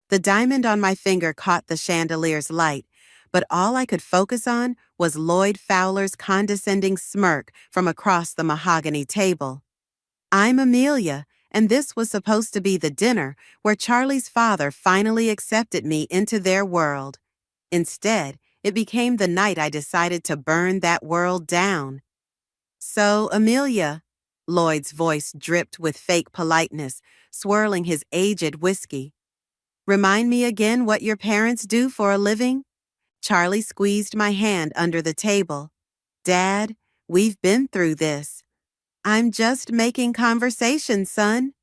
The diamond on my finger caught the chandelier's light, but all I could focus on was Lloyd Fowler's condescending smirk from across the mahogany table. I'm Amelia, and this was supposed to be the dinner where Charlie's father finally accepted me into their world. Instead, it became the night I decided to burn that world down. So, Amelia, Lloyd's voice dripped with fake politeness, swirling his aged whiskey. Remind me again what your parents do for a living? Charlie squeezed my hand under the table. Dad, we've been through this. I'm just making conversation, son.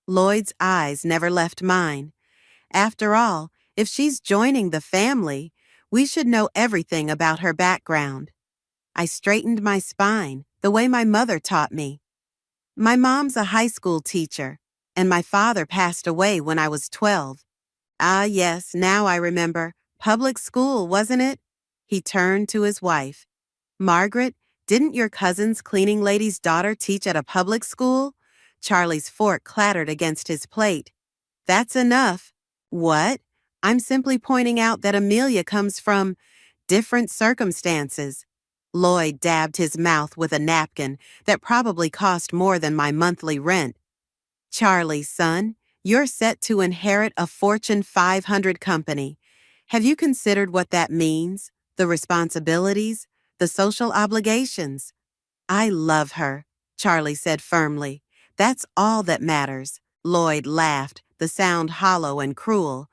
Lloyd's eyes never left mine. After all, if she's joining the family, we should know everything about her background. I straightened my spine, the way my mother taught me. My mom's a high school teacher, and my father passed away when I was 12. Ah, yes, now I remember. Public school, wasn't it? He turned to his wife. Margaret, didn't your cousin's cleaning lady's daughter teach at a public school? Charlie's fork clattered against his plate. That's enough. What? I'm simply pointing out that Amelia comes from different circumstances. Lloyd dabbed his mouth with a napkin that probably cost more than my monthly rent. Charlie, son, you're set to inherit a Fortune 500 company. Have you considered what that means? The responsibilities? The social obligations? I love her, Charlie said firmly. That's all that matters. Lloyd laughed, the sound hollow and cruel.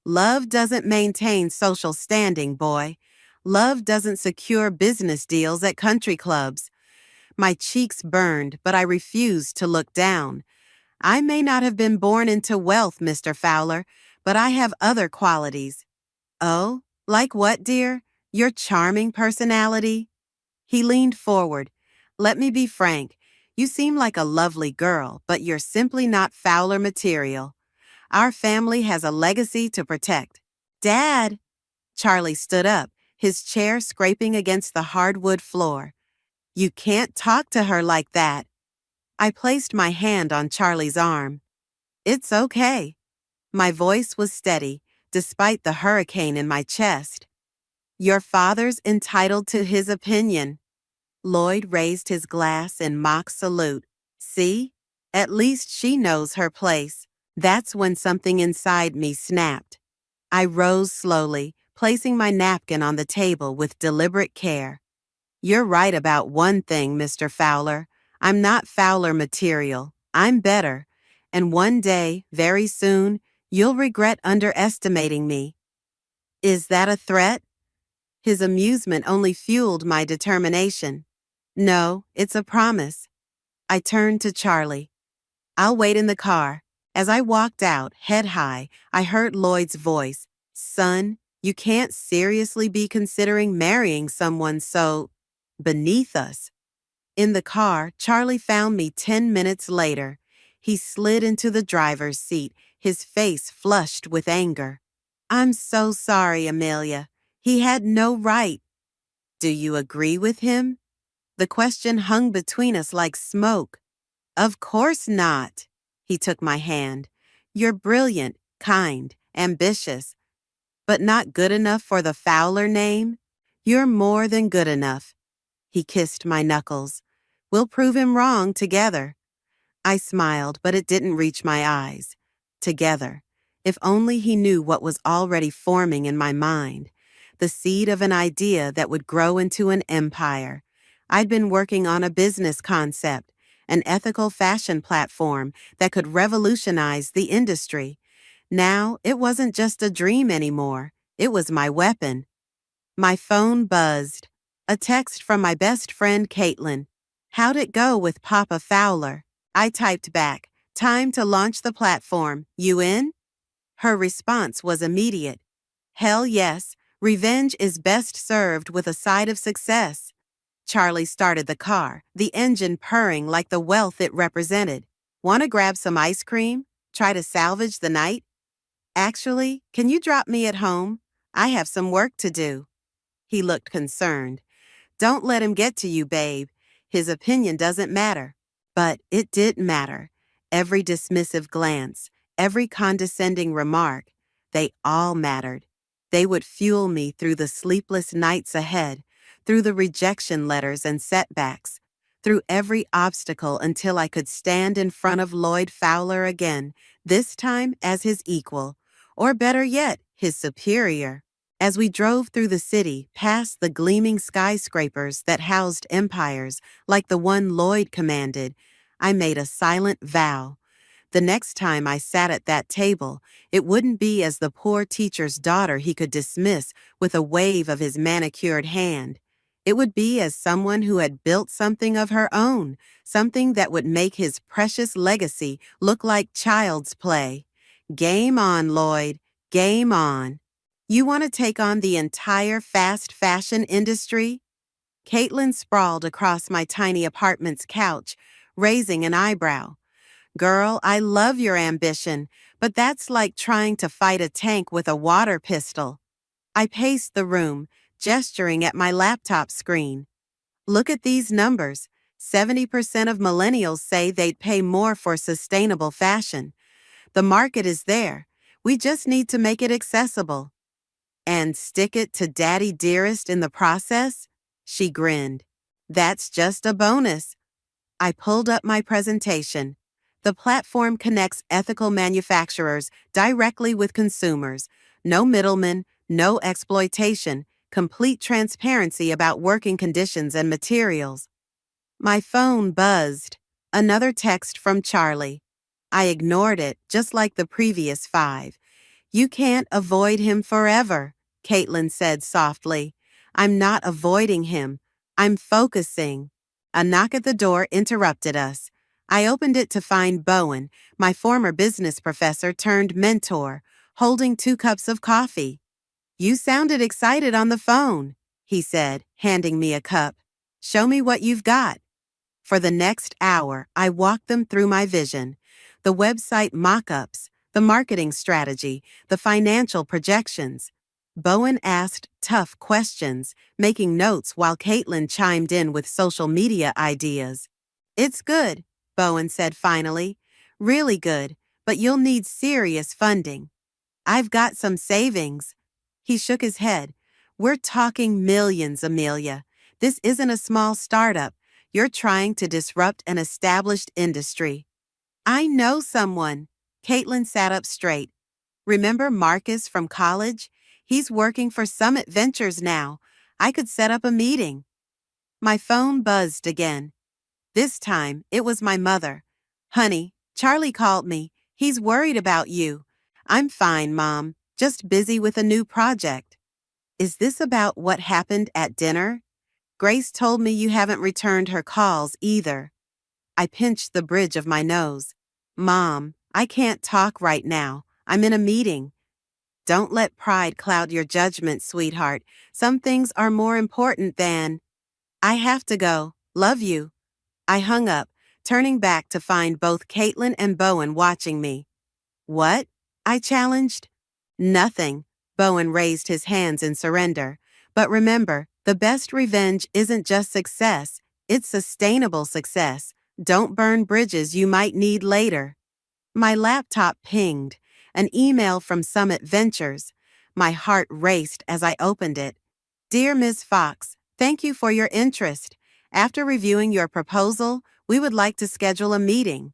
Love doesn't maintain social standing, boy. Love doesn't secure business deals at country clubs. My cheeks burned, but I refused to look down. I may not have been born into wealth, Mr. Fowler, but I have other qualities. Oh, like what, dear? Your charming personality? He leaned forward. Let me be frank. You seem like a lovely girl, but you're simply not Fowler material. Our family has a legacy to protect. Dad! Charlie stood up, his chair scraping against the hardwood floor. You can't talk to her like that. I placed my hand on Charlie's arm. It's okay. My voice was steady, despite the hurricane in my chest. Your father's entitled to his opinion. Lloyd raised his glass in mock salute. See? At least she knows her place. That's when something inside me snapped. I rose slowly, placing my napkin on the table with deliberate care. You're right about one thing, Mr. Fowler. I'm not Fowler material. I'm better. And one day, very soon, you'll regret underestimating me. Is that a threat? His amusement only fueled my determination. No, it's a promise. I turned to Charlie. I'll wait in the car. As I walked out, head high, I heard Lloyd's voice. Son, you can't seriously be considering marrying someone so beneath us. In the car, Charlie found me 10 minutes later. He slid into the driver's seat, his face flushed with anger. I'm so sorry, Amelia. He had no right. Do you agree with him? The question hung between us like smoke. Of course not. He took my hand. You're brilliant, kind, ambitious, but not good enough for the Fowler name? You're more than good enough. He kissed my knuckles. We'll prove him wrong together. I smiled, but it didn't reach my eyes. Together. If only he knew what was already forming in my mind. The seed of an idea that would grow into an empire. I'd been working on a business concept, an ethical fashion platform that could revolutionize the industry. Now, it wasn't just a dream anymore. It was my weapon. My phone buzzed. A text from my best friend, Caitlin. How'd it go with Papa Fowler? I typed back, time to launch the platform. You in? Her response was immediate. Hell yes, revenge is best served with a side of success. Charlie started the car, the engine purring like the wealth it represented. Want to grab some ice cream? Try to salvage the night? Actually, can you drop me at home? I have some work to do. He looked concerned. Don't let him get to you, babe. His opinion doesn't matter. But it did matter. Every dismissive glance, every condescending remark. they all mattered. They would fuel me through the sleepless nights ahead, through the rejection letters and setbacks, through every obstacle until I could stand in front of Lloyd Fowler again, this time as his equal, or better yet, his superior. As we drove through the city, past the gleaming skyscrapers that housed empires like the one Lloyd commanded, I made a silent vow. The next time I sat at that table, it wouldn't be as the poor teacher's daughter he could dismiss with a wave of his manicured hand. It would be as someone who had built something of her own, something that would make his precious legacy look like child's play. Game on, Lloyd. Game on. You want to take on the entire fast fashion industry? Caitlin sprawled across my tiny apartment's couch, raising an eyebrow. Girl, I love your ambition, but that's like trying to fight a tank with a water pistol. I paced the room, gesturing at my laptop screen. Look at these numbers. 70% of millennials say they'd pay more for sustainable fashion. The market is there. We just need to make it accessible. And stick it to Daddy Dearest in the process? She grinned. That's just a bonus. I pulled up my presentation. The platform connects ethical manufacturers directly with consumers. No middlemen, no exploitation, complete transparency about working conditions and materials. My phone buzzed. Another text from Charlie. I ignored it, just like the previous 5. You can't avoid him forever, Caitlin said softly. I'm not avoiding him. I'm focusing. A knock at the door interrupted us. I opened it to find Bowen, my former business professor turned mentor, holding 2 cups of coffee. You sounded excited on the phone, he said, handing me a cup. Show me what you've got. For the next hour, I walked them through my vision, the website mock-ups, the marketing strategy, the financial projections. Bowen asked tough questions, making notes while Caitlin chimed in with social media ideas. It's good, Bowen said finally. Really good, but you'll need serious funding. I've got some savings. He shook his head. We're talking millions, Amelia. This isn't a small startup. You're trying to disrupt an established industry. I know someone. Caitlin sat up straight. Remember Marcus from college? He's working for Summit Ventures now. I could set up a meeting. My phone buzzed again. This time, it was my mother. Honey, Charlie called me. He's worried about you. I'm fine, Mom. Just busy with a new project. Is this about what happened at dinner? Grace told me you haven't returned her calls either. I pinched the bridge of my nose. Mom, I can't talk right now. I'm in a meeting. Don't let pride cloud your judgment, sweetheart. Some things are more important than... I have to go. Love you. I hung up, turning back to find both Caitlin and Bowen watching me. What? I challenged. Nothing. Bowen raised his hands in surrender. But remember, the best revenge isn't just success, it's sustainable success. Don't burn bridges you might need later. My laptop pinged. An email from Summit Ventures. My heart raced as I opened it. Dear Ms. Fox, thank you for your interest. After reviewing your proposal, we would like to schedule a meeting.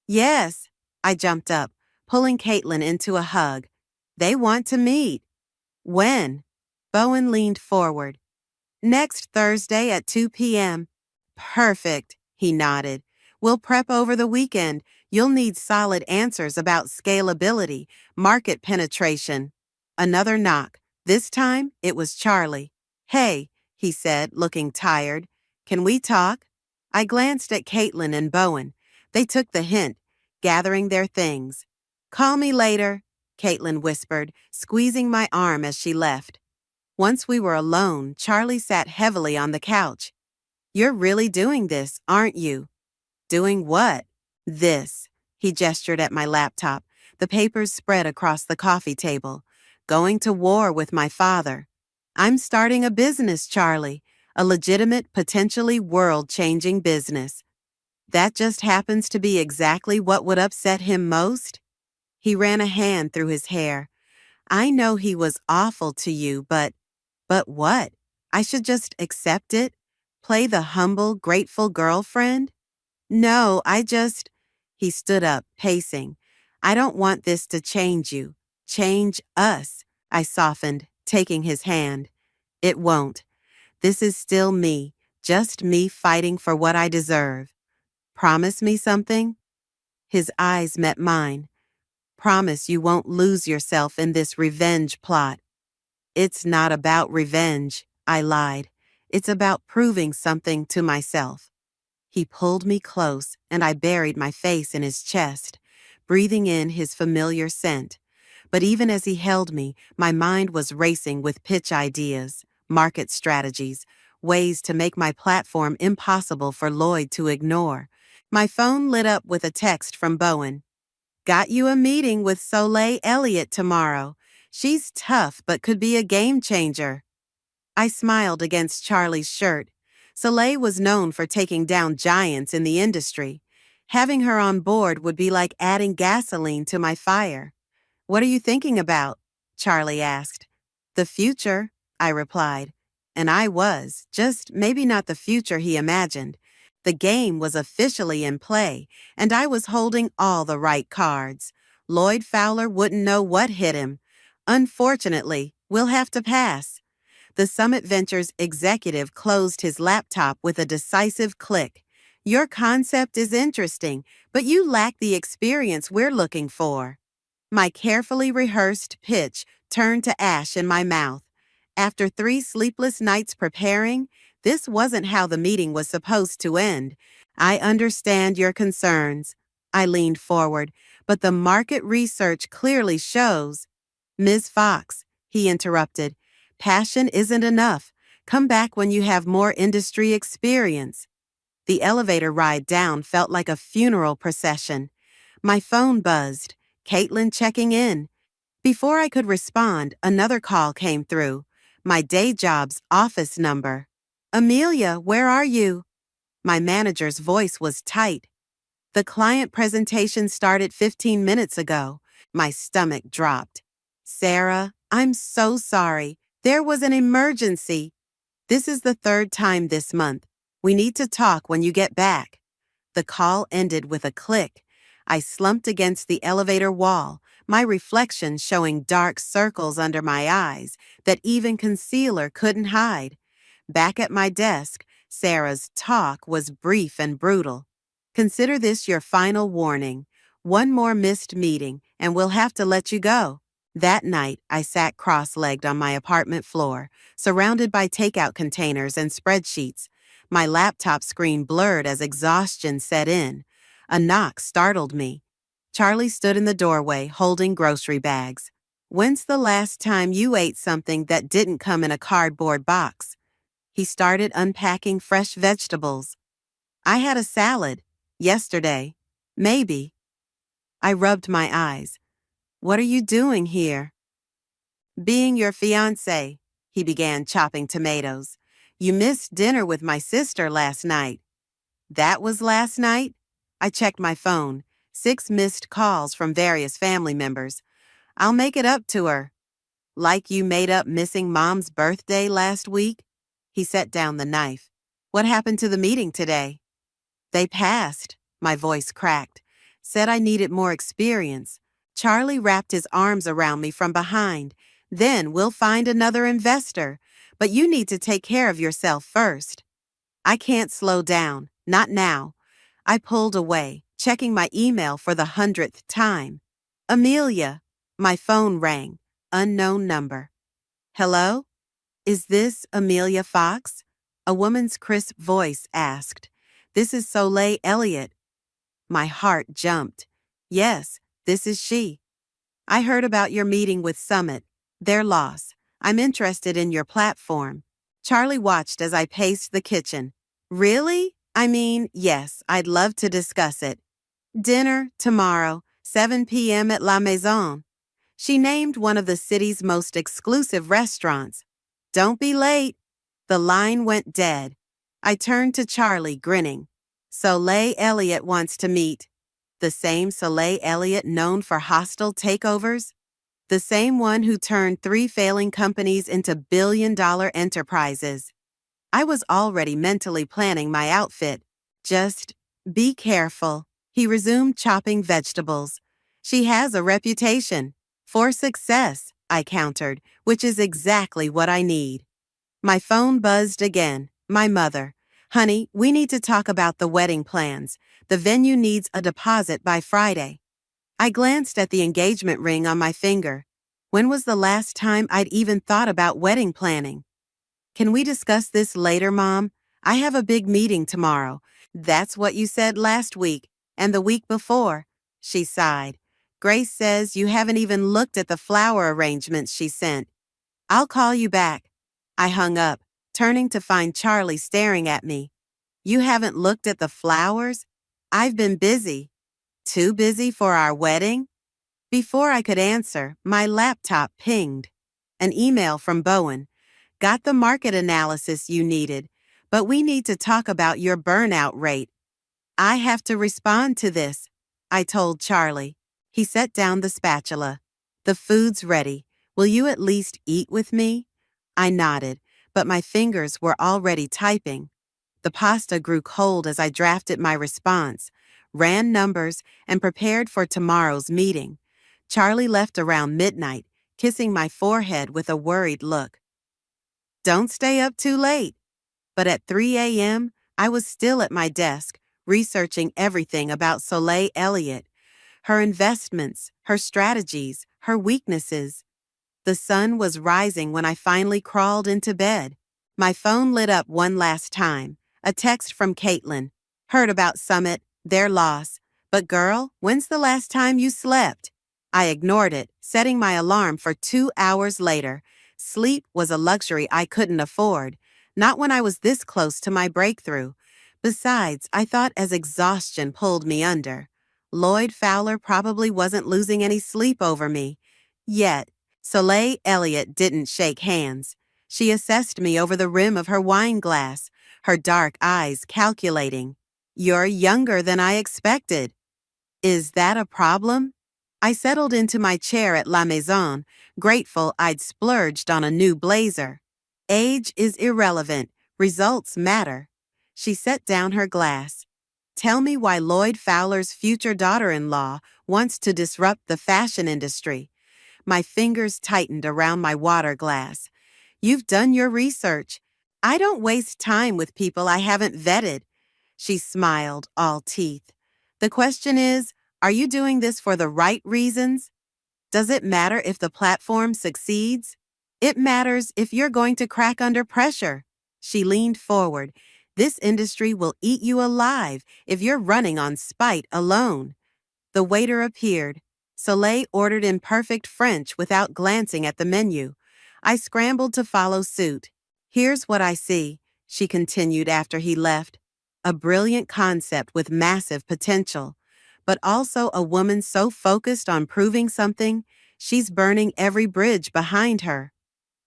Yes, I jumped up, pulling Caitlin into a hug. They want to meet. When? Bowen leaned forward. Next Thursday at 2 p.m. Perfect, he nodded. We'll prep over the weekend. You'll need solid answers about scalability, market penetration. Another knock. This time, it was Charlie. Hey, he said, looking tired. Can we talk? I glanced at Caitlin and Bowen. They took the hint, gathering their things. Call me later, Caitlin whispered, squeezing my arm as she left. Once we were alone, Charlie sat heavily on the couch. You're really doing this, aren't you? Doing what? This. He gestured at my laptop, the papers spread across the coffee table. Going to war with my father. I'm starting a business, Charlie. A legitimate, potentially world-changing business. That just happens to be exactly what would upset him most? He ran a hand through his hair. I know he was awful to you, but what? I should just accept it? Play the humble, grateful girlfriend? No, He stood up, pacing. I don't want this to change you. Change us. I softened, taking his hand. It won't. This is still me, just me fighting for what I deserve. Promise me something? His eyes met mine. Promise you won't lose yourself in this revenge plot. It's not about revenge, I lied. It's about proving something to myself. He pulled me close, and I buried my face in his chest, breathing in his familiar scent. But even as he held me, my mind was racing with pitch ideas, market strategies, ways to make my platform impossible for Lloyd to ignore. My phone lit up with a text from Bowen. Got you a meeting with Soleil Elliott tomorrow. She's tough but could be a game changer. I smiled against Charlie's shirt. Soleil was known for taking down giants in the industry. Having her on board would be like adding gasoline to my fire. What are you thinking about? Charlie asked. The future, I replied. And I was, just maybe not the future he imagined. The game was officially in play, and I was holding all the right cards. Lloyd Fowler wouldn't know what hit him. Unfortunately, we'll have to pass. The Summit Ventures executive closed his laptop with a decisive click. Your concept is interesting, but you lack the experience we're looking for. My carefully rehearsed pitch turned to ash in my mouth. After 3 sleepless nights preparing, this wasn't how the meeting was supposed to end. I understand your concerns. I leaned forward, but the market research clearly shows. Ms. Fox, he interrupted, passion isn't enough. Come back when you have more industry experience. The elevator ride down felt like a funeral procession. My phone buzzed. Caitlin checking in. Before I could respond, another call came through. My day job's office number. Amelia, where are you? My manager's voice was tight. The client presentation started 15 minutes ago. My stomach dropped. Sarah, I'm so sorry. There was an emergency. This is the 3rd time this month. We need to talk when you get back. The call ended with a click. I slumped against the elevator wall, my reflection showing dark circles under my eyes that even concealer couldn't hide. Back at my desk, Sarah's talk was brief and brutal. Consider this your final warning. One more missed meeting, and we'll have to let you go. That night, I sat cross-legged on my apartment floor, surrounded by takeout containers and spreadsheets. My laptop screen blurred as exhaustion set in. A knock startled me. Charlie stood in the doorway, holding grocery bags. When's the last time you ate something that didn't come in a cardboard box? He started unpacking fresh vegetables. I had a salad. Yesterday. Maybe. I rubbed my eyes. What are you doing here? Being your fiancé, he began chopping tomatoes. You missed dinner with my sister last night. That was last night? I checked my phone. 6 missed calls from various family members. I'll make it up to her. Like you made up missing Mom's birthday last week? He set down the knife. What happened to the meeting today? They passed. My voice cracked. Said I needed more experience. Charlie wrapped his arms around me from behind. Then we'll find another investor. But you need to take care of yourself first. I can't slow down. Not now. I pulled away, checking my email for the 100th time. Amelia. My phone rang. Unknown number. Hello? Is this Amelia Fox? A woman's crisp voice asked. This is Soleil Elliott. My heart jumped. Yes, this is she. I heard about your meeting with Summit. Their loss. I'm interested in your platform. Charlie watched as I paced the kitchen. Really? I mean, yes, I'd love to discuss it. Dinner, tomorrow, 7 p.m. at La Maison. She named one of the city's most exclusive restaurants. Don't be late. The line went dead. I turned to Charlie, grinning. Soleil Elliott wants to meet. The same Soleil Elliott known for hostile takeovers? The same one who turned 3 failing companies into billion-dollar enterprises. I was already mentally planning my outfit. Just be careful. He resumed chopping vegetables. She has a reputation. For success, I countered, which is exactly what I need. My phone buzzed again. My mother. Honey, we need to talk about the wedding plans. The venue needs a deposit by Friday. I glanced at the engagement ring on my finger. When was the last time I'd even thought about wedding planning? Can we discuss this later, Mom? I have a big meeting tomorrow. That's what you said last week, and the week before. She sighed. Grace says you haven't even looked at the flower arrangements she sent. I'll call you back. I hung up, turning to find Charlie staring at me. You haven't looked at the flowers? I've been busy. Too busy for our wedding? Before I could answer, my laptop pinged. An email from Bowen. Got the market analysis you needed, but we need to talk about your burnout rate. I have to respond to this, I told Charlie. He set down the spatula. The food's ready. Will you at least eat with me? I nodded, but my fingers were already typing. The pasta grew cold as I drafted my response, ran numbers, and prepared for tomorrow's meeting. Charlie left around midnight, kissing my forehead with a worried look. Don't stay up too late. But at 3 a.m., I was still at my desk, researching everything about Soleil Elliott, her investments, her strategies, her weaknesses. The sun was rising when I finally crawled into bed. My phone lit up one last time. A text from Caitlin. Heard about Summit, their loss. But girl, when's the last time you slept? I ignored it, setting my alarm for 2 hours later. Sleep was a luxury I couldn't afford, not when I was this close to my breakthrough. Besides, I thought as exhaustion pulled me under. Lloyd Fowler probably wasn't losing any sleep over me. Yet, Soleil Elliott didn't shake hands. She assessed me over the rim of her wine glass, her dark eyes calculating. You're younger than I expected. Is that a problem? I settled into my chair at La Maison, grateful I'd splurged on a new blazer. Age is irrelevant. Results matter. She set down her glass. Tell me why Lloyd Fowler's future daughter-in-law wants to disrupt the fashion industry. My fingers tightened around my water glass. You've done your research. I don't waste time with people I haven't vetted. She smiled, all teeth. The question is, are you doing this for the right reasons? Does it matter if the platform succeeds? It matters if you're going to crack under pressure. She leaned forward. This industry will eat you alive if you're running on spite alone. The waiter appeared. Soleil ordered in perfect French without glancing at the menu. I scrambled to follow suit. Here's what I see, she continued after he left. A brilliant concept with massive potential, but also a woman so focused on proving something, she's burning every bridge behind her.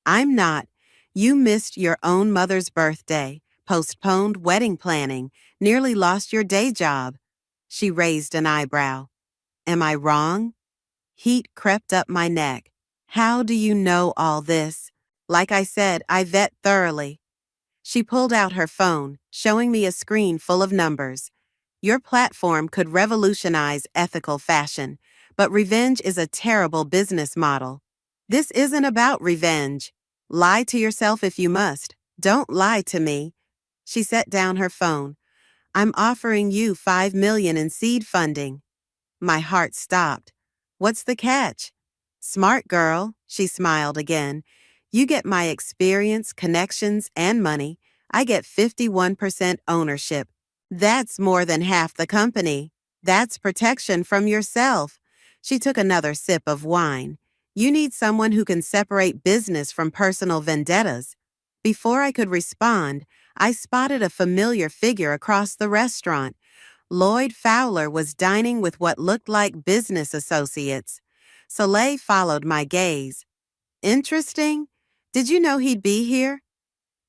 I'm not. You missed your own mother's birthday, postponed wedding planning, nearly lost your day job. She raised an eyebrow. Am I wrong? Heat crept up my neck. How do you know all this? Like I said, I vet thoroughly. She pulled out her phone, showing me a screen full of numbers. Your platform could revolutionize ethical fashion, but revenge is a terrible business model. This isn't about revenge. Lie to yourself if you must. Don't lie to me. She set down her phone. I'm offering you $5 million in seed funding. My heart stopped. What's the catch? Smart girl, she smiled again. You get my experience, connections, and money. I get 51% ownership. That's more than half the company. That's protection from yourself. She took another sip of wine. You need someone who can separate business from personal vendettas. Before I could respond, I spotted a familiar figure across the restaurant. Lloyd Fowler was dining with what looked like business associates. Soleil followed my gaze. Interesting? Did you know he'd be here?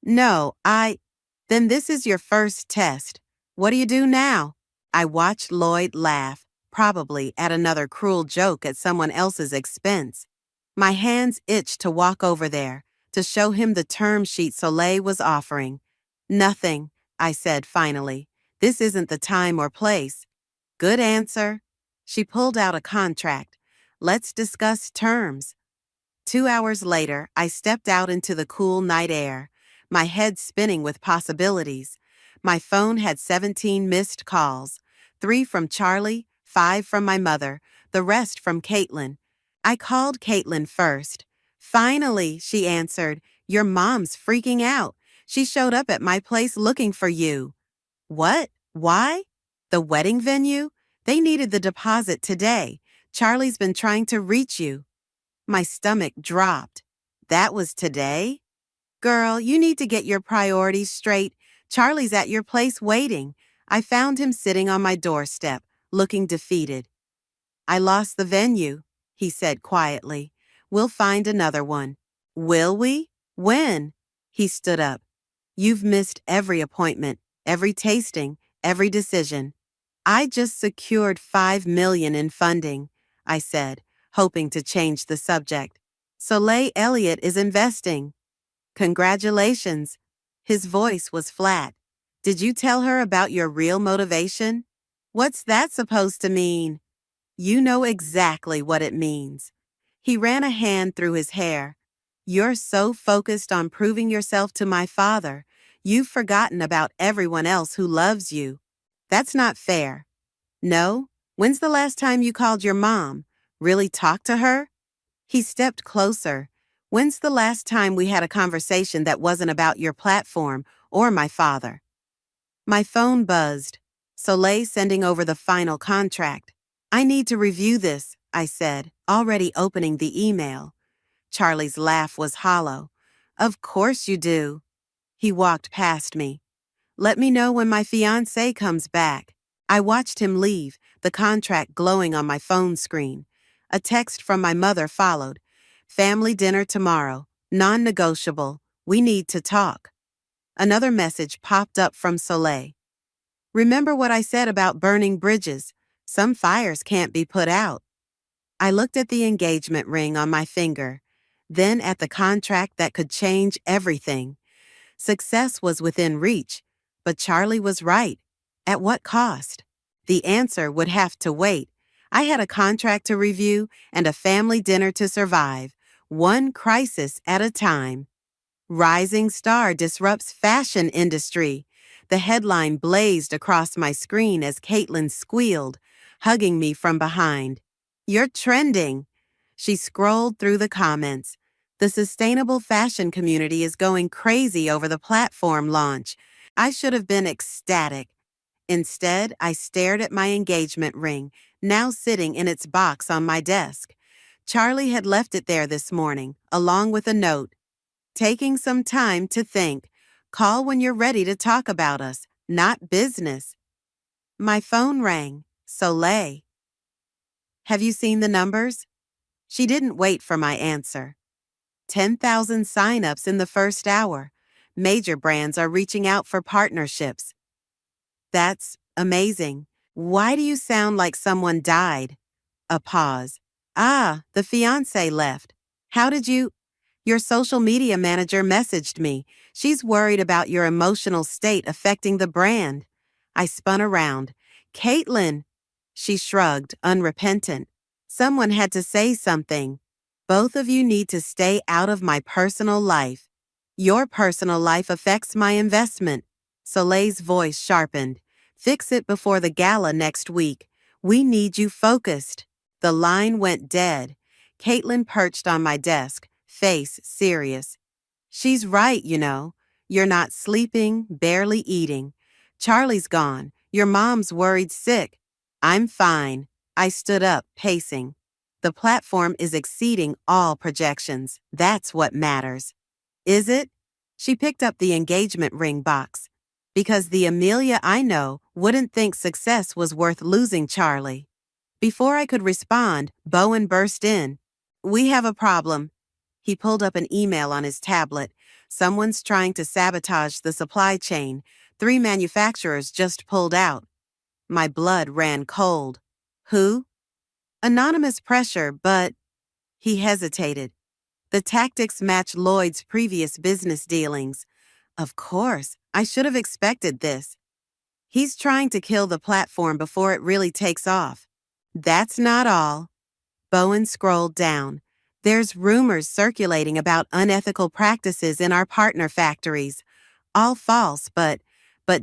No, Then this is your first test. What do you do now? I watched Lloyd laugh, probably at another cruel joke at someone else's expense. My hands itched to walk over there, to show him the term sheet Soleil was offering. Nothing, I said finally. This isn't the time or place. Good answer. She pulled out a contract. Let's discuss terms. 2 hours later, I stepped out into the cool night air, my head spinning with possibilities. My phone had 17 missed calls, 3 from Charlie, 5 from my mother, the rest from Caitlin. I called Caitlin first. Finally, she answered, your mom's freaking out. She showed up at my place looking for you. What? Why? The wedding venue? They needed the deposit today. Charlie's been trying to reach you. My stomach dropped. That was today? Girl, you need to get your priorities straight. Charlie's at your place waiting. I found him sitting on my doorstep, looking defeated. I lost the venue, he said quietly. We'll find another one. Will we? When? He stood up. You've missed every appointment, every tasting, every decision. I just secured $5 million in funding, I said, hoping to change the subject. Soleil Elliott is investing. Congratulations. His voice was flat. Did you tell her about your real motivation? What's that supposed to mean? You know exactly what it means. He ran a hand through his hair. You're so focused on proving yourself to my father, you've forgotten about everyone else who loves you. That's not fair. No? When's the last time you called your mom? Really talked to her? He stepped closer. When's the last time we had a conversation that wasn't about your platform or my father? My phone buzzed. Soleil sending over the final contract. I need to review this, I said, already opening the email. Charlie's laugh was hollow. Of course you do. He walked past me. Let me know when my fiancé comes back. I watched him leave, the contract glowing on my phone screen. A text from my mother followed. Family dinner tomorrow. Non-negotiable. We need to talk. Another message popped up from Soleil. Remember what I said about burning bridges? Some fires can't be put out. I looked at the engagement ring on my finger, then at the contract that could change everything. Success was within reach, but Charlie was right. At what cost? The answer would have to wait. I had a contract to review and a family dinner to survive, one crisis at a time. Rising star disrupts fashion industry. The headline blazed across my screen as Caitlin squealed, hugging me from behind. You're trending. She scrolled through the comments. The sustainable fashion community is going crazy over the platform launch. I should have been ecstatic. Instead, I stared at my engagement ring, now sitting in its box on my desk. Charlie had left it there this morning, along with a note. Taking some time to think. Call when you're ready to talk about us, not business. My phone rang. Soleil. Have you seen the numbers? She didn't wait for my answer. 10,000 sign-ups in the first hour. Major brands are reaching out for partnerships. That's amazing. Why do you sound like someone died? A pause. Ah, the fiancé left. How did you... Your social media manager messaged me. She's worried about your emotional state affecting the brand. I spun around. Caitlin! She shrugged, unrepentant. Someone had to say something. Both of you need to stay out of my personal life. Your personal life affects my investment. Soleil's voice sharpened. Fix it before the gala next week. We need you focused. The line went dead. Caitlin perched on my desk, face serious. She's right, you know. You're not sleeping, barely eating. Charlie's gone. Your mom's worried sick. I'm fine. I stood up, pacing. The platform is exceeding all projections. That's what matters. Is it? She picked up the engagement ring box. Because the Amelia I know wouldn't think success was worth losing Charlie. Before I could respond, Bowen burst in. We have a problem. He pulled up an email on his tablet. Someone's trying to sabotage the supply chain. 3 manufacturers just pulled out. My blood ran cold. Who? Anonymous pressure, but... He hesitated. The tactics match Lloyd's previous business dealings. Of course, I should have expected this. He's trying to kill the platform before it really takes off. That's not all. Bowen scrolled down. There's rumors circulating about unethical practices in our partner factories. All false, but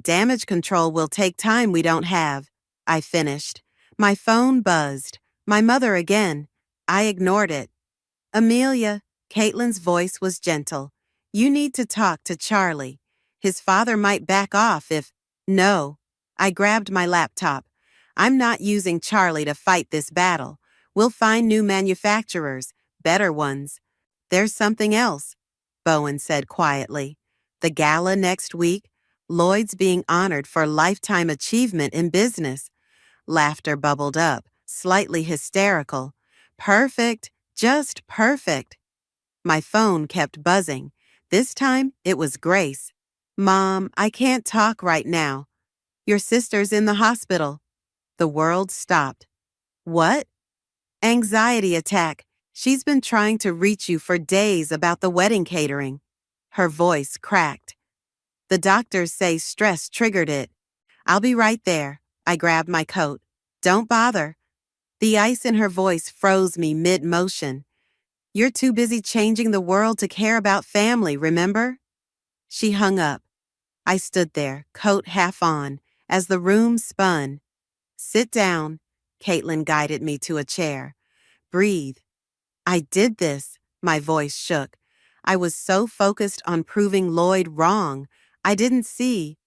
damage control will take time we don't have. I finished. My phone buzzed. My mother again. I ignored it. Amelia, Caitlin's voice was gentle. You need to talk to Charlie. His father might back off if... No. I grabbed my laptop. I'm not using Charlie to fight this battle. We'll find new manufacturers, better ones. There's something else, Bowen said quietly. The gala next week, Lloyd's being honored for lifetime achievement in business. Laughter bubbled up, slightly hysterical. Perfect, just perfect. My phone kept buzzing. This time, it was Grace. Mom, I can't talk right now. Your sister's in the hospital. The world stopped. What? Anxiety attack. She's been trying to reach you for days about the wedding catering. Her voice cracked. The doctors say stress triggered it. I'll be right there. I grabbed my coat. Don't bother. The ice in her voice froze me mid-motion. You're too busy changing the world to care about family, remember? She hung up. I stood there, coat half on, as the room spun. Sit down. Caitlin guided me to a chair. Breathe. I did this. My voice shook. I was so focused on proving Lloyd wrong, I didn't see.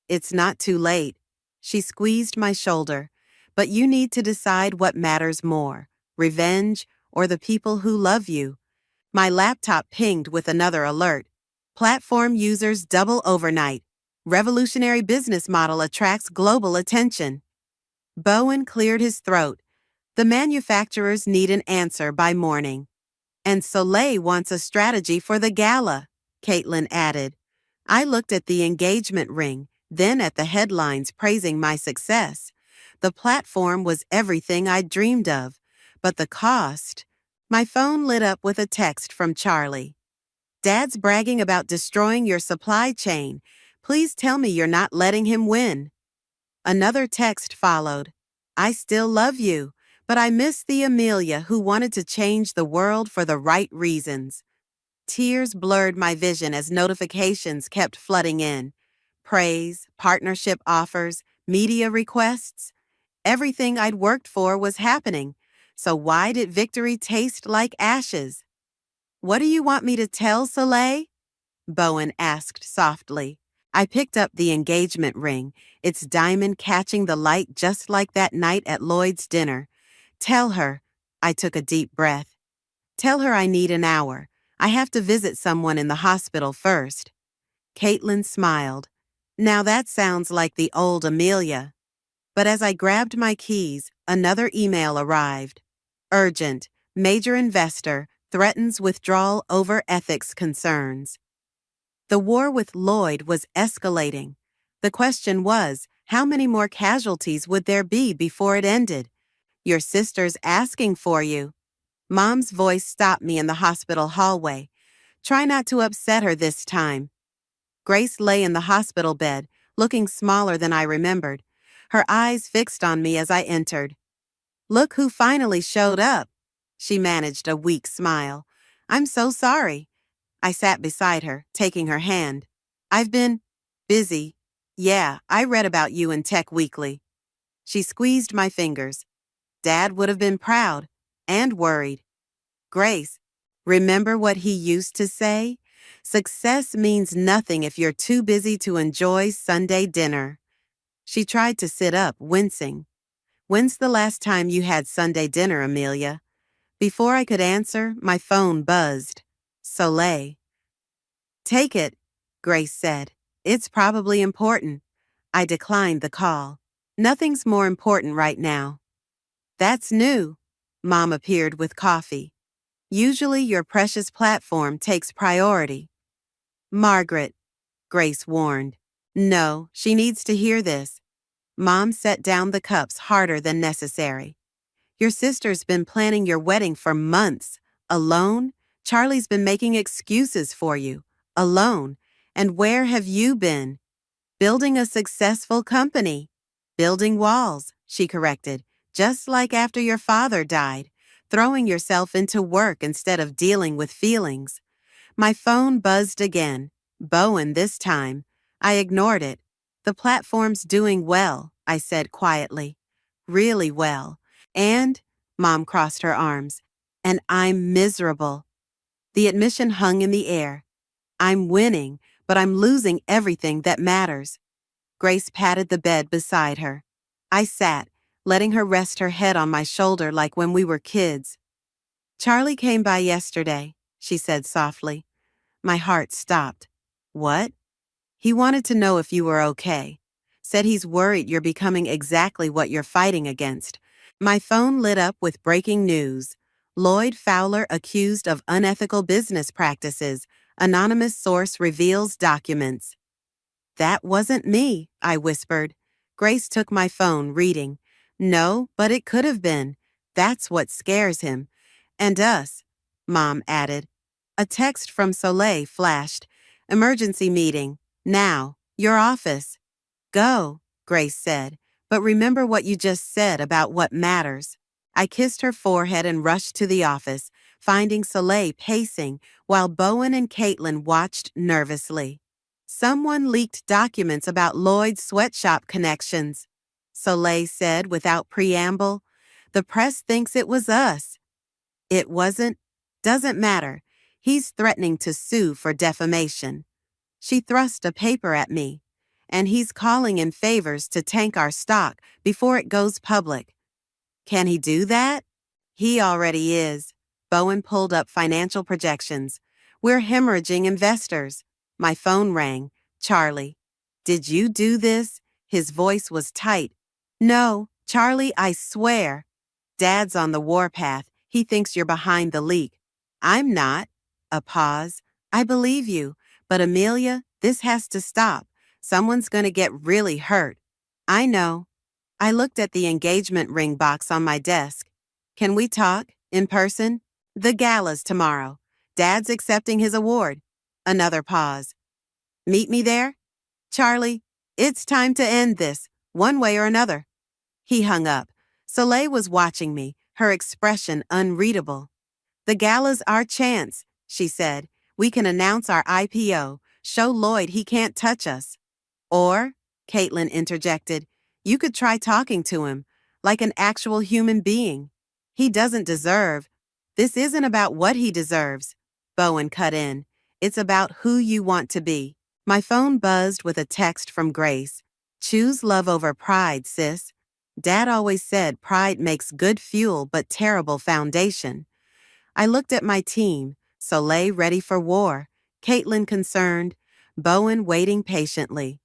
It's not too late. She squeezed my shoulder. But you need to decide what matters more, revenge or the people who love you. My laptop pinged with another alert. Platform users double overnight. Revolutionary business model attracts global attention. Bowen cleared his throat. The manufacturers need an answer by morning. And Soleil wants a strategy for the gala, Caitlin added. I looked at the engagement ring, then at the headlines praising my success. The platform was everything I'd dreamed of, but the cost... My phone lit up with a text from Charlie. Dad's bragging about destroying your supply chain. Please tell me you're not letting him win. Another text followed. I still love you, but I miss the Amelia who wanted to change the world for the right reasons. Tears blurred my vision as notifications kept flooding in. Praise, partnership offers, media requests. Everything I'd worked for was happening, so why did victory taste like ashes? What do you want me to tell Soleil? Bowen asked softly. I picked up the engagement ring, its diamond catching the light just like that night at Lloyd's dinner. Tell her. I took a deep breath. Tell her I need an hour. I have to visit someone in the hospital first. Caitlin smiled. Now that sounds like the old Amelia. But as I grabbed my keys, another email arrived. Urgent. Major investor threatens withdrawal over ethics concerns. The war with Lloyd was escalating. The question was, how many more casualties would there be before it ended? Your sister's asking for you. Mom's voice stopped me in the hospital hallway. Try not to upset her this time. Grace lay in the hospital bed, looking smaller than I remembered. Her eyes fixed on me as I entered. Look who finally showed up. She managed a weak smile. I'm so sorry. I sat beside her, taking her hand. I've been busy. Yeah, I read about you in Tech Weekly. She squeezed my fingers. Dad would have been proud and worried. Grace, remember what he used to say? Success means nothing if you're too busy to enjoy Sunday dinner. She tried to sit up, wincing. When's the last time you had Sunday dinner, Amelia? Before I could answer, my phone buzzed. Soleil. Take it, Grace said. It's probably important. I declined the call. Nothing's more important right now. That's new. Mom appeared with coffee. Usually your precious platform takes priority. Margaret, Grace warned. No, she needs to hear this. Mom set down the cups harder than necessary. Your sister's been planning your wedding for months. Alone? Charlie's been making excuses for you. Alone. And where have you been? Building a successful company. Building walls, she corrected, just like after your father died, throwing yourself into work instead of dealing with feelings. My phone buzzed again. Bowen this time. I ignored it. The platform's doing well, I said quietly. Really well. And, Mom crossed her arms, and I'm miserable. The admission hung in the air. I'm winning, but I'm losing everything that matters. Grace patted the bed beside her. I sat, letting her rest her head on my shoulder like when we were kids. Charlie came by yesterday, she said softly. My heart stopped. What? He wanted to know if you were okay. Said he's worried you're becoming exactly what you're fighting against. My phone lit up with breaking news. Lloyd Fowler accused of unethical business practices. Anonymous source reveals documents. That wasn't me, I whispered. Grace took my phone, reading. No, but it could have been. That's what scares him. And us, Mom added. A text from Soleil flashed. Emergency meeting. Now, your office. Go, Grace said. But remember what you just said about what matters. I kissed her forehead and rushed to the office, finding Soleil pacing while Bowen and Caitlin watched nervously. Someone leaked documents about Lloyd's sweatshop connections, Soleil said without preamble. The press thinks it was us. It wasn't. Doesn't matter. He's threatening to sue for defamation. She thrust a paper at me. And he's calling in favors to tank our stock before it goes public. Can he do that? He already is. Bowen pulled up financial projections. We're hemorrhaging investors. My phone rang. Charlie. Did you do this? His voice was tight. No, Charlie, I swear. Dad's on the warpath. He thinks you're behind the leak. I'm not. A pause. I believe you. But Amelia, this has to stop. Someone's going to get really hurt. I know. I looked at the engagement ring box on my desk. Can we talk? In person? The gala's tomorrow. Dad's accepting his award. Another pause. Meet me there? Charlie, it's time to end this, one way or another. He hung up. Soleil was watching me, her expression unreadable. The gala's our chance, she said. We can announce our IPO, show Lloyd he can't touch us. Or, Caitlin interjected, you could try talking to him, like an actual human being. He doesn't deserve. This isn't about what he deserves. Bowen cut in. It's about who you want to be. My phone buzzed with a text from Grace. Choose love over pride, sis. Dad always said pride makes good fuel but terrible foundation. I looked at my team, Soleil ready for war, Caitlin concerned, Bowen waiting patiently.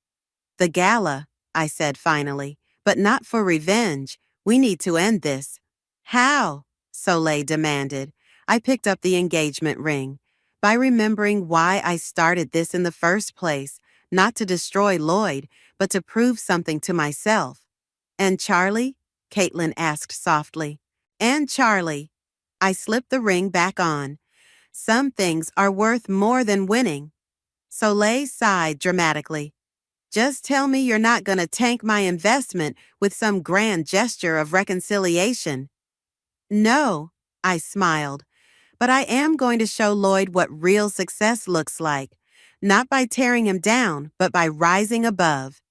The gala, I said finally, but not for revenge. We need to end this. How? Soleil demanded. I picked up the engagement ring. By remembering why I started this in the first place, not to destroy Lloyd, but to prove something to myself. And Charlie? Caitlin asked softly. And Charlie. I slipped the ring back on. Some things are worth more than winning. Soleil sighed dramatically. Just tell me you're not going to tank my investment with some grand gesture of reconciliation. No, I smiled. But I am going to show Lloyd what real success looks like. Not by tearing him down, but by rising above.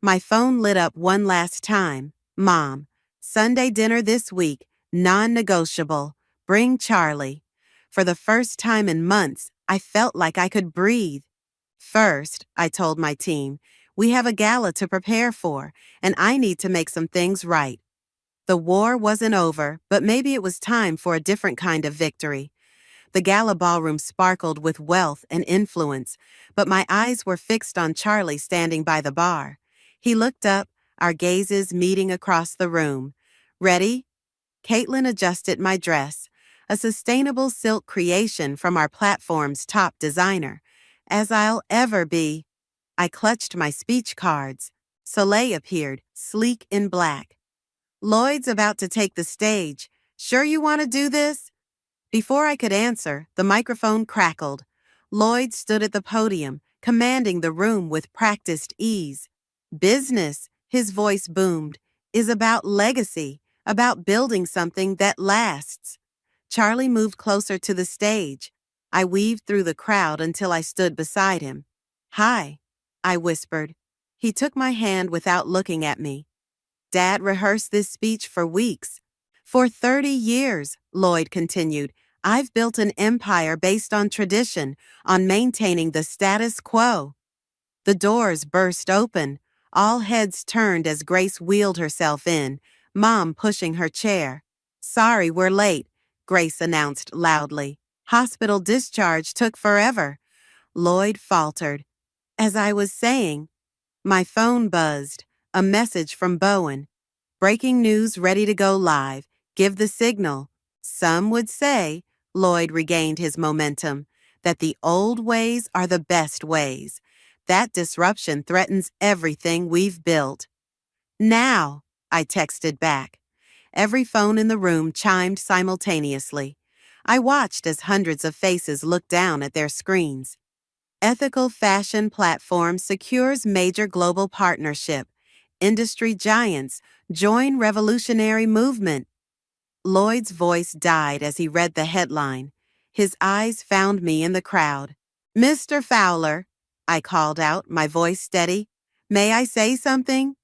My phone lit up one last time. Mom, Sunday dinner this week, non-negotiable. Bring Charlie. For the first time in months, I felt like I could breathe. First, I told my team, we have a gala to prepare for, and I need to make some things right. The war wasn't over, but maybe it was time for a different kind of victory. The gala ballroom sparkled with wealth and influence, but my eyes were fixed on Charlie standing by the bar. He looked up, our gazes meeting across the room. Ready? Caitlin adjusted my dress, a sustainable silk creation from our platform's top designer. As I'll ever be. I clutched my speech cards. Soleil appeared, sleek in black. Lloyd's about to take the stage. Sure you want to do this? Before I could answer, the microphone crackled. Lloyd stood at the podium, commanding the room with practiced ease. Business, his voice boomed, is about legacy, about building something that lasts. Charlie moved closer to the stage. I weaved through the crowd until I stood beside him. "Hi," I whispered. He took my hand without looking at me. "Dad rehearsed this speech for weeks." "For 30 years," Lloyd continued, "I've built an empire based on tradition, on maintaining the status quo." The doors burst open. All heads turned as Grace wheeled herself in, Mom pushing her chair. "Sorry, we're late," Grace announced loudly. "Hospital discharge took forever." Lloyd faltered. "As I was saying," my phone buzzed. A message from Bowen. "Breaking news ready to go live. Give the signal." Some would say, Lloyd regained his momentum, that the old ways are the best ways. That disruption threatens everything we've built. "Now," I texted back. Every phone in the room chimed simultaneously. I watched as hundreds of faces looked down at their screens. Ethical fashion platform secures major global partnership. Industry giants join revolutionary movement. Lloyd's voice died as he read the headline. His eyes found me in the crowd. "Mr. Fowler," I called out, my voice steady. "May I say something?"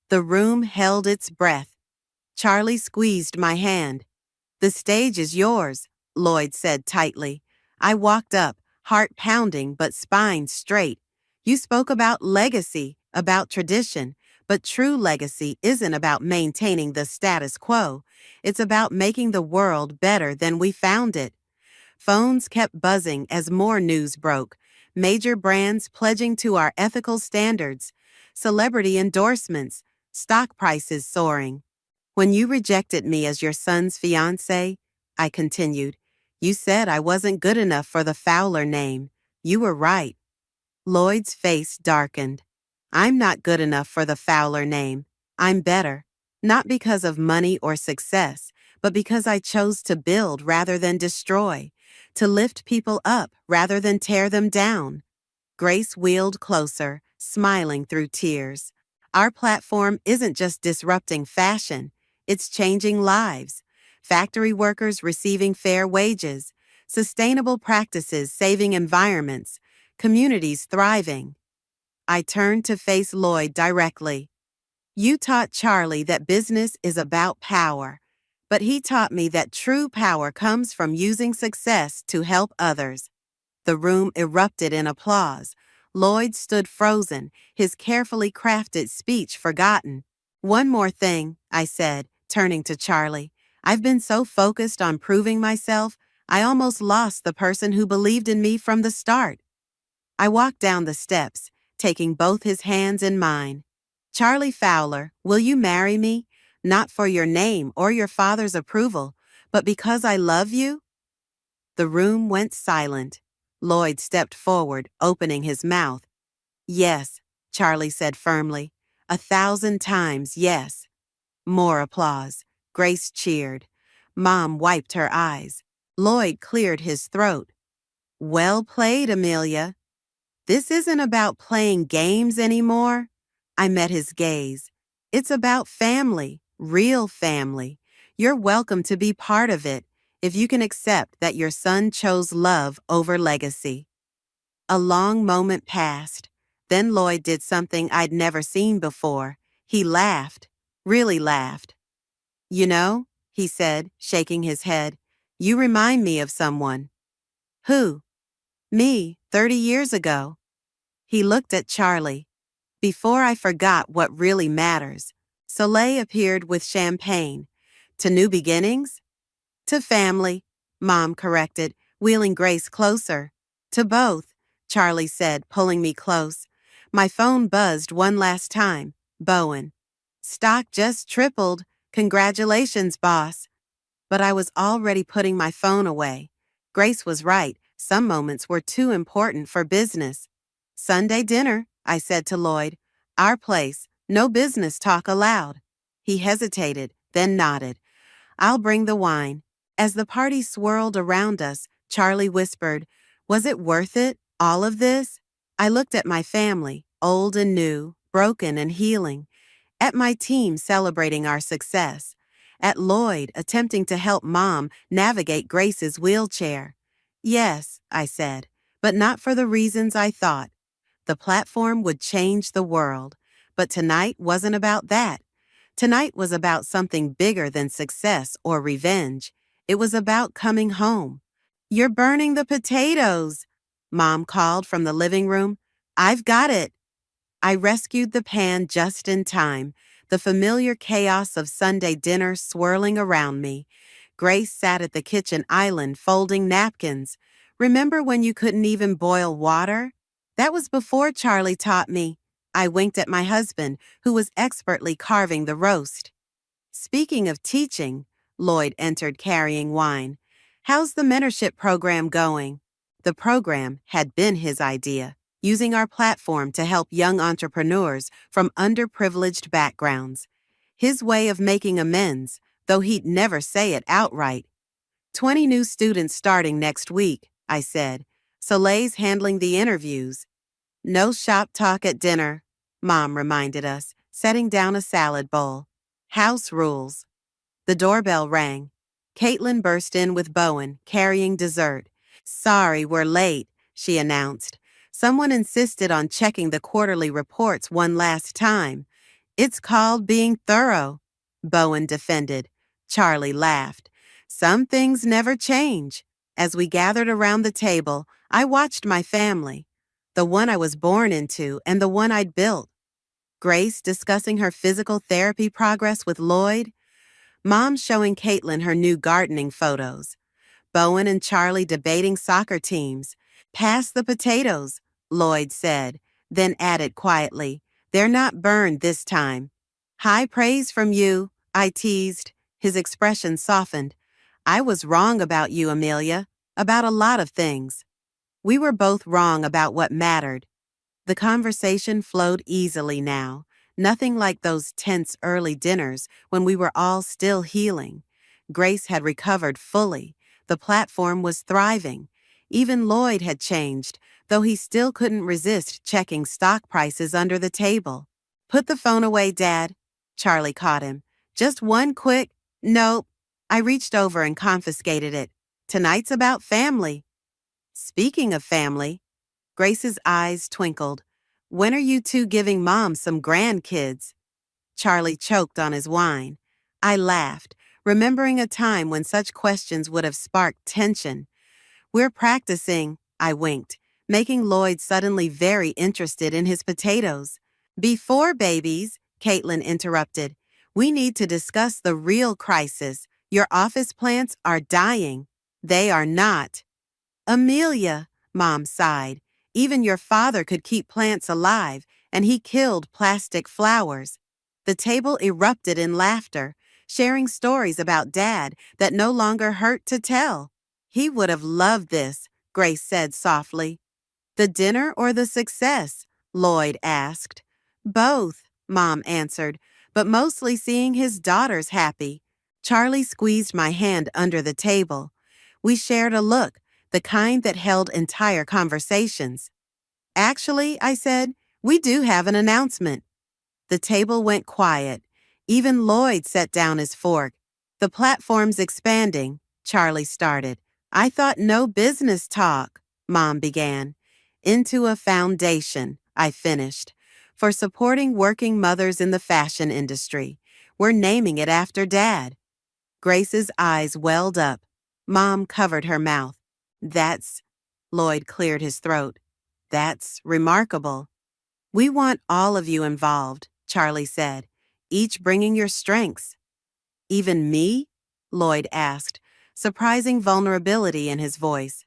The room held its breath. Charlie squeezed my hand. "The stage is yours," Lloyd said tightly. I walked up, heart pounding but spine straight. "You spoke about legacy, about tradition, but true legacy isn't about maintaining the status quo. It's about making the world better than we found it." Phones kept buzzing as more news broke. Major brands pledging to our ethical standards, celebrity endorsements, stock prices soaring. "When you rejected me as your son's fiancé," I continued, "you said I wasn't good enough for the Fowler name. You were right." Lloyd's face darkened. "I'm not good enough for the Fowler name. I'm better. Not because of money or success, but because I chose to build rather than destroy, to lift people up rather than tear them down." Grace wheeled closer, smiling through tears. "Our platform isn't just disrupting fashion, it's changing lives. Factory workers receiving fair wages, sustainable practices saving environments, communities thriving." I turned to face Lloyd directly. "You taught Charlie that business is about power, but he taught me that true power comes from using success to help others." The room erupted in applause. Lloyd stood frozen, his carefully crafted speech forgotten. "One more thing," I said, turning to Charlie. "I've been so focused on proving myself, I almost lost the person who believed in me from the start." I walked down the steps, taking both his hands in mine. "Charlie Fowler, will you marry me? Not for your name or your father's approval, but because I love you?" The room went silent. Lloyd stepped forward, opening his mouth. "Yes," Charlie said firmly. "1,000 times yes." More applause. Grace cheered. Mom wiped her eyes. Lloyd cleared his throat. "Well played, Amelia. This isn't about playing games anymore." I met his gaze. "It's about family, real family. You're welcome to be part of it if you can accept that your son chose love over legacy." A long moment passed. Then Lloyd did something I'd never seen before. He laughed, really laughed. "You know," he said, shaking his head, "you remind me of someone." "Who?" "Me, 30 years ago." He looked at Charlie. "Before I forgot what really matters." Soleil appeared with champagne. "To new beginnings?" "To family," Mom corrected, wheeling Grace closer. "To both," Charlie said, pulling me close. My phone buzzed one last time. Bowen. "Stock just tripled. Congratulations, boss." But I was already putting my phone away. Grace was right. Some moments were too important for business. "Sunday dinner," I said to Lloyd. "Our place. No business talk allowed." He hesitated, then nodded. "I'll bring the wine." As the party swirled around us, Charlie whispered, "Was it worth it, all of this?" I looked at my family, old and new, broken and healing, at my team celebrating our success, at Lloyd attempting to help Mom navigate Grace's wheelchair. Yes, I said, but not for the reasons I thought. The platform would change the world, but tonight wasn't about that. Tonight was about something bigger than success or revenge. It was about coming home. "You're burning the potatoes," Mom called from the living room. "I've got it." I rescued the pan just in time, the familiar chaos of Sunday dinner swirling around me. Grace sat at the kitchen island folding napkins. "Remember when you couldn't even boil water?" "That was before Charlie taught me." I winked at my husband, who was expertly carving the roast. "Speaking of teaching," Lloyd entered carrying wine. "How's the mentorship program going?" The program had been his idea, using our platform to help young entrepreneurs from underprivileged backgrounds. His way of making amends, though he'd never say it outright. 20 new students starting next week," I said. "Soleil's handling the interviews." "No shop talk at dinner," Mom reminded us, setting down a salad bowl. "House rules." The doorbell rang. Caitlin burst in with Bowen, carrying dessert. "Sorry, we're late," she announced. "Someone insisted on checking the quarterly reports one last time." "It's called being thorough," Bowen defended. Charlie laughed. "Some things never change." As we gathered around the table, I watched my family, the one I was born into and the one I'd built. Grace discussing her physical therapy progress with Lloyd, Mom showing Caitlin her new gardening photos, Bowen and Charlie debating soccer teams. "Pass the potatoes," Lloyd said, then added quietly, "They're not burned this time." "High praise from you," I teased. His expression softened. "I was wrong about you, Amelia, about a lot of things." We were both wrong about what mattered. The conversation flowed easily now, nothing like those tense early dinners when we were all still healing. Grace had recovered fully. The platform was thriving. Even Lloyd had changed, though he still couldn't resist checking stock prices under the table. "Put the phone away, Dad." Charlie caught him. "Just one quick—" "Nope." I reached over and confiscated it. "Tonight's about family." "Speaking of family," Grace's eyes twinkled. "When are you two giving Mom some grandkids?" Charlie choked on his wine. I laughed, remembering a time when such questions would have sparked tension. "We're practicing," I winked, making Lloyd suddenly very interested in his potatoes. "Before babies," Caitlin interrupted, "we need to discuss the real crisis. Your office plants are dying." "They are not." "Amelia," Mom sighed, "even your father could keep plants alive, and he killed plastic flowers." The table erupted in laughter, sharing stories about Dad that no longer hurt to tell. "He would have loved this," Grace said softly. "The dinner or the success?" Lloyd asked. "Both," Mom answered, "but mostly seeing his daughters happy." Charlie squeezed my hand under the table. We shared a look, the kind that held entire conversations. "Actually," I said, "we do have an announcement." The table went quiet. Even Lloyd set down his fork. "The platform's expanding," Charlie started. "I thought no business talk," Mom began. "Into a foundation," I finished, "for supporting working mothers in the fashion industry. We're naming it after Dad." Grace's eyes welled up. Mom covered her mouth. "That's—" Lloyd cleared his throat. "That's remarkable." "We want all of you involved," Charlie said, "each bringing your strengths." "Even me?" Lloyd asked, surprising vulnerability in his voice.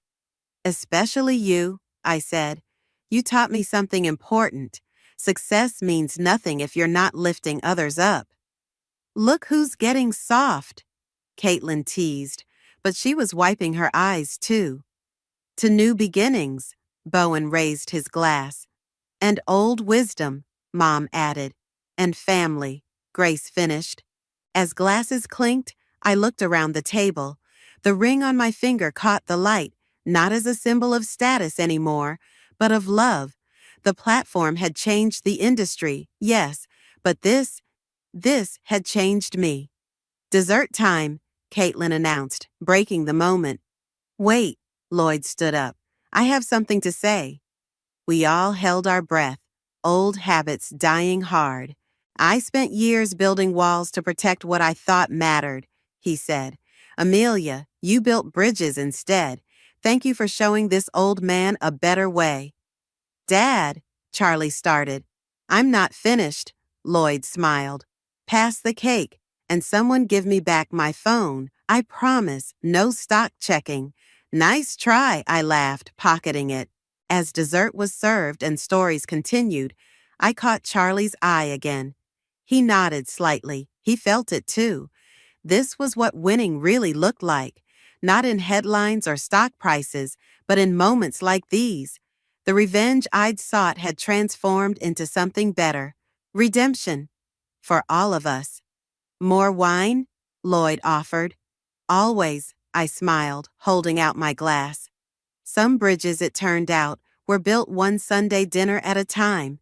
"Especially you," I said. "You taught me something important. Success means nothing if you're not lifting others up." "Look who's getting soft," Caitlin teased, but she was wiping her eyes too. "To new beginnings," Bowen raised his glass. "And old wisdom," Mom added. "And family," Grace finished. As glasses clinked, I looked around the table. The ring on my finger caught the light, not as a symbol of status anymore, but of love. The platform had changed the industry, yes, but this had changed me. Dessert time, Caitlin announced, breaking the moment. Wait, Lloyd stood up. I have something to say. We all held our breath, old habits dying hard. I spent years building walls to protect what I thought mattered, he said. Amelia, you built bridges instead. Thank you for showing this old man a better way. Dad, Charlie started. I'm not finished, Lloyd smiled. Pass the cake, and someone give me back my phone. I promise, no stock checking. Nice try, I laughed, pocketing it. As dessert was served and stories continued, I caught Charlie's eye again. He nodded slightly. He felt it too. This was what winning really looked like, not in headlines or stock prices, but in moments like these. The revenge I'd sought had transformed into something better. Redemption. For all of us. More wine? Lloyd offered. Always, I smiled, holding out my glass. Some bridges, it turned out, were built one Sunday dinner at a time.